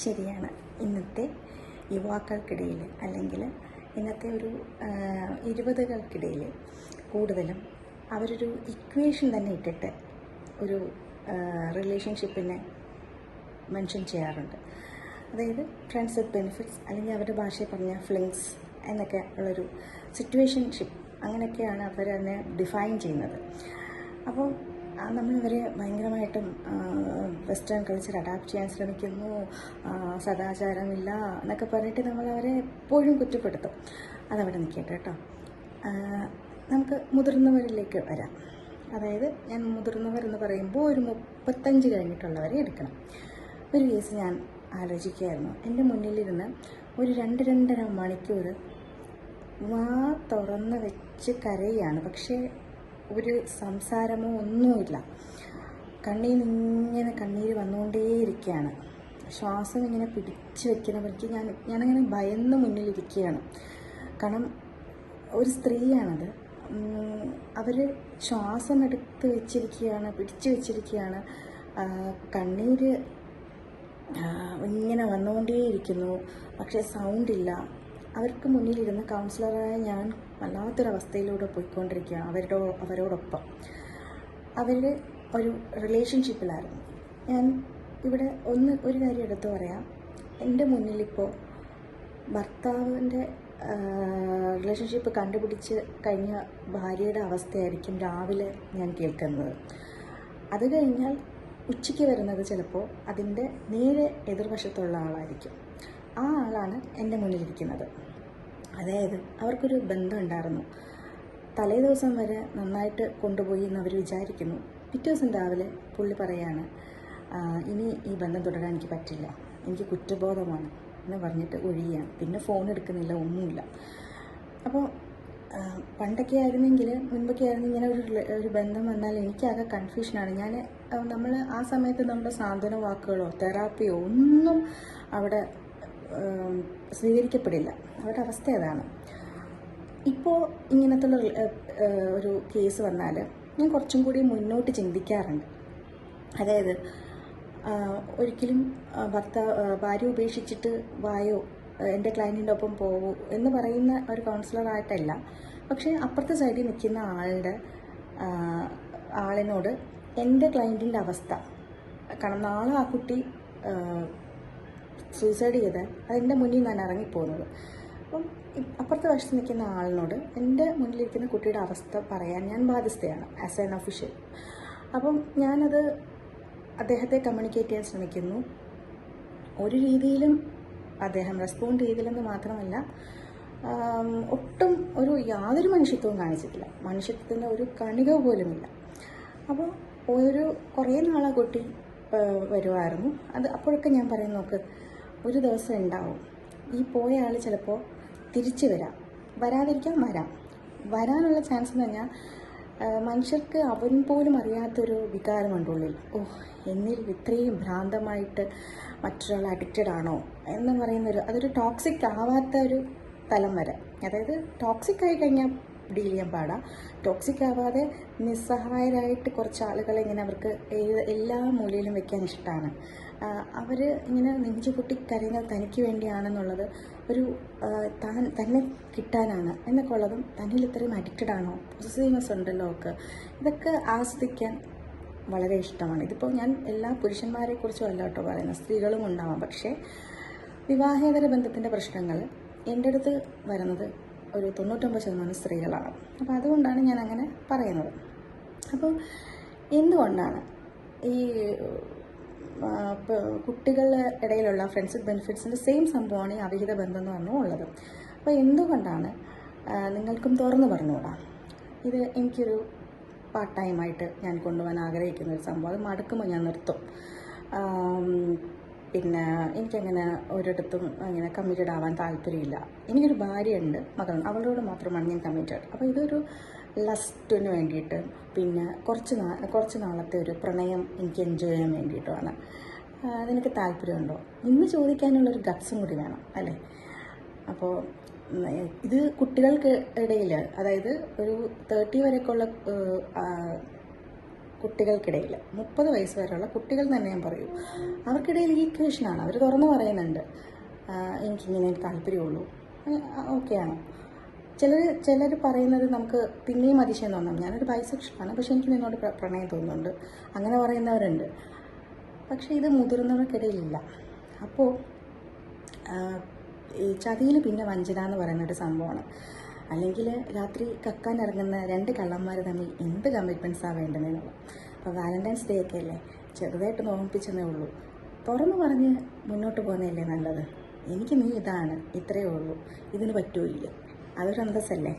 ശരിയാണ്. ഇന്നത്തെ യുവാക്കൾക്കിടയിൽ അല്ലെങ്കിൽ ഇന്നത്തെ ഒരു 20കൾക്കിടയിൽ കൂടുതലും അവരൊരു ഇക്വേഷൻ തന്നെ ഇട്ടിട്ട് ഒരു റിലേഷൻഷിപ്പിനെ മെൻഷൻ ചെയ്യാറുണ്ട്. അതായത് ഫ്രണ്ട്സ് വിത്ത് ബെനിഫിറ്റ്സ്, അല്ലെങ്കിൽ അവരുടെ ഭാഷയിൽ പറഞ്ഞാൽ ഫ്ലിങ്സ് എന്നൊക്കെ ഉള്ളൊരു സിറ്റുവേഷൻഷിപ്പ്, അങ്ങനെയൊക്കെയാണ് അവർ തന്നെ ഡിഫൈൻ ചെയ്യുന്നത്. അപ്പോൾ നമ്മളിവരെ ഭയങ്കരമായിട്ടും വെസ്റ്റേൺ കൾച്ചർ അഡാപ്റ്റ് ചെയ്യാൻ ശ്രമിക്കുന്നു, സദാചാരമില്ല എന്നൊക്കെ പറഞ്ഞിട്ട് നമ്മളവരെ എപ്പോഴും കുറ്റപ്പെടുത്തും. അതവിടെ നിൽക്കട്ടെ കേട്ടോ. നമുക്ക് മുതിർന്നവരിലേക്ക് വരാം. അതായത് ഞാൻ മുതിർന്നവരെന്ന് പറയുമ്പോൾ ഒരു 35 കഴിഞ്ഞിട്ടുള്ളവരെ എടുക്കണം. ഒരു കേസ് ഞാൻ ആലോചിക്കുകയായിരുന്നു. എൻ്റെ മുന്നിലിരുന്ന് ഒരു 2-2.5 മണിക്കൂർ വാ തുറന്ന് വെച്ച് കരയുകയാണ്. പക്ഷേ ഒരു സംസാരമോ ഒന്നുമില്ല. കണ്ണീർ ഇങ്ങനെ കണ്ണീര് വന്നുകൊണ്ടേയിരിക്കുകയാണ്. ശ്വാസം ഇങ്ങനെ പിടിച്ചു വെക്കുന്നവർക്ക് ഞാനങ്ങനെ ഭയന്ന് മുന്നിലിരിക്കുകയാണ്. കാരണം ഒരു സ്ത്രീയാണത്. അവർ ശ്വാസം എടുത്ത് വെച്ചിരിക്കുകയാണ്, പിടിച്ചു വെച്ചിരിക്കുകയാണ്. കണ്ണീര് ഇങ്ങനെ വന്നുകൊണ്ടേയിരിക്കുന്നു, പക്ഷേ സൗണ്ടില്ല. അവർക്ക് മുന്നിലിരുന്ന് കൗൺസിലറായ ഞാൻ വല്ലാത്തൊരവസ്ഥയിലൂടെ പോയിക്കൊണ്ടിരിക്കുകയാണ് അവരോടൊപ്പം. അവർ ഒരു റിലേഷൻഷിപ്പിലായിരുന്നു. ഞാൻ ഇവിടെ ഒരു കാര്യം എടുത്തു പറയാം. എൻ്റെ മുന്നിലിപ്പോൾ ഭർത്താവിൻ്റെ റിലേഷൻഷിപ്പ് കണ്ടുപിടിച്ച് കഴിഞ്ഞ ഭാര്യയുടെ അവസ്ഥയായിരിക്കും രാവിലെ ഞാൻ കേൾക്കുന്നത്. അത് കഴിഞ്ഞാൽ ഉച്ചയ്ക്ക് വരുന്നത് ചിലപ്പോൾ അതിൻ്റെ നേരെ എതിർവശത്തുള്ള ആളായിരിക്കും. ആ ആളാണ് എൻ്റെ മുന്നിലിരിക്കുന്നത്. അതായത് അവർക്കൊരു ബന്ധം ഉണ്ടായിരുന്നു. തലേ ദിവസം വരെ നന്നായിട്ട് കൊണ്ടുപോയി എന്ന് അവർ വിചാരിക്കുന്നു. പിറ്റേ ദിവസം രാവിലെ പുള്ളി പറയാണ്, ഇനി ഈ ബന്ധം തുടരാൻ എനിക്ക് പറ്റില്ല, എനിക്ക് കുറ്റബോധമാണ് എന്ന് പറഞ്ഞിട്ട് ഒഴിയുകയാണ്. പിന്നെ ഫോൺ എടുക്കുന്നില്ല, ഒന്നുമില്ല. അപ്പോൾ മുൻപൊക്കെ ആയിരുന്നെങ്കിൽ ഇങ്ങനെ ഒരു ബന്ധം വന്നാൽ എനിക്കാകെ കൺഫ്യൂഷനാണ്. നമ്മൾ ആ സമയത്ത് നമ്മുടെ സാന്ത്വന വാക്കുകളോ തെറാപ്പിയോ ഒന്നും അവിടെ സ്വീകരിക്കപ്പെടില്ല. അവരുടെ അവസ്ഥ അതാണ്. ഇപ്പോൾ ഇങ്ങനത്തുള്ള ഒരു കേസ് വന്നാൽ ഞാൻ കുറച്ചും കൂടി മുന്നോട്ട് ചിന്തിക്കാറുണ്ട്. അതായത് ഒരിക്കലും ഭാര്യ ഉപേക്ഷിച്ചിട്ട് വായോ എൻ്റെ ക്ലയൻറ്റിൻ്റെ ഒപ്പം പോകൂ എന്ന് പറയുന്ന ഒരു കൗൺസിലറായിട്ടല്ല. പക്ഷേ അപ്പുറത്തെ സൈഡിൽ നിൽക്കുന്ന ആളിനോട് എൻ്റെ ക്ലയൻറ്റിൻ്റെ അവസ്ഥ, കാരണം നാളെ ആ കുട്ടി സൂയിസൈഡ് ചെയ്താൽ അതെൻ്റെ മുന്നിൽ നിന്നാണ് ഇറങ്ങിപ്പോകുന്നത്. അപ്പം അപ്പുറത്തെ വശത്ത് നിൽക്കുന്ന ആളിനോട് എൻ്റെ മുന്നിലിരിക്കുന്ന കുട്ടിയുടെ അവസ്ഥ പറയാൻ ഞാൻ ബാധ്യസ്ഥയാണ് ആസ് ആൻ ഒഫീഷ്യൽ. അപ്പം ഞാനത് അദ്ദേഹത്തെ കമ്മ്യൂണിക്കേറ്റ് ചെയ്യാൻ ശ്രമിക്കുന്നു. ഒരു രീതിയിലും അദ്ദേഹം റെസ്പോണ്ട് ചെയ്തില്ലെന്ന് മാത്രമല്ല, ഒട്ടും യാതൊരു മനുഷ്യത്വവും കാണിച്ചിട്ടില്ല. മനുഷ്യത്വത്തിൻ്റെ ഒരു കണിക പോലുമില്ല. അപ്പോൾ കുറേ നാളെ കുട്ടി വരുമായിരുന്നു. അപ്പോഴൊക്കെ ഞാൻ പറയും, നോക്ക്, ഒരു ദിവസം ഉണ്ടാവും, ഈ പോയ ആൾ ചിലപ്പോൾ തിരിച്ചു വരാതിരിക്കാൻ വരാനുള്ള ചാൻസ് എന്ന് പറഞ്ഞാൽ മനുഷ്യർക്ക് അവൻ പോലും അറിയാത്തൊരു വികാരമുണ്ട് ഉള്ളിൽ. എന്നിൽ ഇത്രയും ഭ്രാന്തമായിട്ട് മറ്റൊരാൾ അഡിക്റ്റഡ് ആണോ എന്ന് പറയുന്നൊരു, അതൊരു ടോക്സിക് ആവാത്ത ഒരു തലം വരെ. അതായത് ടോക്സിക് ആയി കഴിഞ്ഞാൽ ഡീൽ ചെയ്യാൻ പാടാം. ടോക്സിക് ആവാതെ നിസ്സഹായരായിട്ട് കുറച്ച് ആളുകളെ ഇങ്ങനെ അവർക്ക് എല്ലാ മൂലയിലും വെക്കാൻ ഇഷ്ടമാണ്. അവർ ഇങ്ങനെ നെഞ്ചു പൊട്ടി കരയുന്നത് തനിക്ക് വേണ്ടിയാണെന്നുള്ളത്, തന്നെ കിട്ടാനാണ് എന്നൊക്കെ ഉള്ളതും, തന്നിൽ ഇത്രയും അഡിക്റ്റഡ് ആണോ, പോസിറ്റീവ്നെസ് ഉണ്ടല്ലോ ഒക്കെ, ഇതൊക്കെ ആസ്വദിക്കാൻ വളരെ ഇഷ്ടമാണ്. ഇതിപ്പോൾ ഞാൻ എല്ലാ പുരുഷന്മാരെക്കുറിച്ചും അല്ല കേട്ടോ പറയുന്നത്, സ്ത്രീകളും ഉണ്ടാവാം. പക്ഷേ വിവാഹേതര ബന്ധത്തിൻ്റെ പ്രശ്നങ്ങൾ എൻ്റെ അടുത്ത് വരുന്നത് ഒരു 99% സ്ത്രീകളാണ്. അപ്പോൾ അതുകൊണ്ടാണ് ഞാൻ അങ്ങനെ പറയുന്നത്. അപ്പോൾ എന്തുകൊണ്ടാണ് ഈ കുട്ടികളുടെ ഇടയിലുള്ള ഫ്രണ്ട്സ് വിത്ത് ബെനിഫിറ്റ്സിൻ്റെ സെയിം സംഭവമാണ് ഈ അവിഹിത ബന്ധം എന്ന് പറഞ്ഞുള്ളത്. അപ്പോൾ എന്തുകൊണ്ടാണ് നിങ്ങൾക്കും തുറന്നു പറഞ്ഞുകൂടാ? ഇത് എനിക്കൊരു പാർട്ട് ടൈമായിട്ട് ഞാൻ കൊണ്ടുപോകാൻ ആഗ്രഹിക്കുന്ന ഒരു സംഭവം. അത് മടുക്കുമ്പോൾ ഞാൻ നിർത്തും. പിന്നെ എനിക്കങ്ങനെ ഒരിടത്തും അങ്ങനെ കമ്മിറ്റഡ് ആവാൻ താല്പര്യമില്ല. എനിക്കൊരു ഭാര്യയുണ്ട്, മകളുണ്ട്, അവളോട് മാത്രമാണ് ഞാൻ കമ്മിറ്റഡ്. അപ്പോൾ ഇതൊരു ലസ്റ്റിന് വേണ്ടിയിട്ട്, പിന്നെ കുറച്ച് നാളത്തെ ഒരു പ്രണയം എനിക്ക് എൻജോയ് ചെയ്യാൻ വേണ്ടിയിട്ടുമാണ്. നിനക്ക് താല്പര്യമുണ്ടോ എന്ന് ചോദിക്കാനുള്ളൊരു ഗട്ട്സും കൂടി വേണം, അല്ലേ? അപ്പോൾ ഇത് കുട്ടികൾക്ക് ഇടയിൽ, അതായത് ഒരു 30 വരെയൊക്കെയുള്ള കുട്ടികൾക്കിടയിൽ 30 വയസ്സ് വരെയുള്ള കുട്ടികൾ തന്നെ ഞാൻ പറയൂ, അവർക്കിടയിൽ ഈ ഇക്വേഷനാണ്. അവർ തുറന്നു പറയുന്നുണ്ട്, എനിക്കിങ്ങനെ താല്പര്യമുള്ളൂ, ഓക്കെയാണോ? ചിലർ പറയുന്നത് നമുക്ക് പിന്നെയും അതിശയം തോന്നാം, ഞാനൊരു ബൈസെക്ഷലാണ്, പക്ഷെ എനിക്ക് നിന്നോട് പ്രണയം തോന്നുന്നുണ്ട്, അങ്ങനെ പറയുന്നവരുണ്ട്. പക്ഷേ ഇത് മുതിർന്നവർക്കിടയിലില്ല. അപ്പോൾ ഈ ചതിയിൽ പിന്നെ വഞ്ചന എന്ന് പറയുന്നൊരു സംഭവമാണ്. അല്ലെങ്കിൽ രാത്രി കക്കാൻ ഇറങ്ങുന്ന 2 കള്ളന്മാർ തമ്മിൽ എന്ത് കമ്മിറ്റ്മെൻറ്റ്സാണ് വേണ്ടതെന്നുള്ളത്. അപ്പോൾ വാലന്റൈൻസ് ഡേ ഒക്കെ അല്ലേ, ചെറുതായിട്ട് നോമ്പിച്ചെന്നേ ഉള്ളൂ, തുറന്നു പറഞ്ഞ് മുന്നോട്ട് പോകുന്നതല്ലേ നല്ലത്. എനിക്ക് നീ ഇതാണ്, ഇത്രയേ ഉള്ളൂ, ഇതിന് പറ്റുമോ ഇല്ല, അതൊരു അന്തസ്സല്ലേ.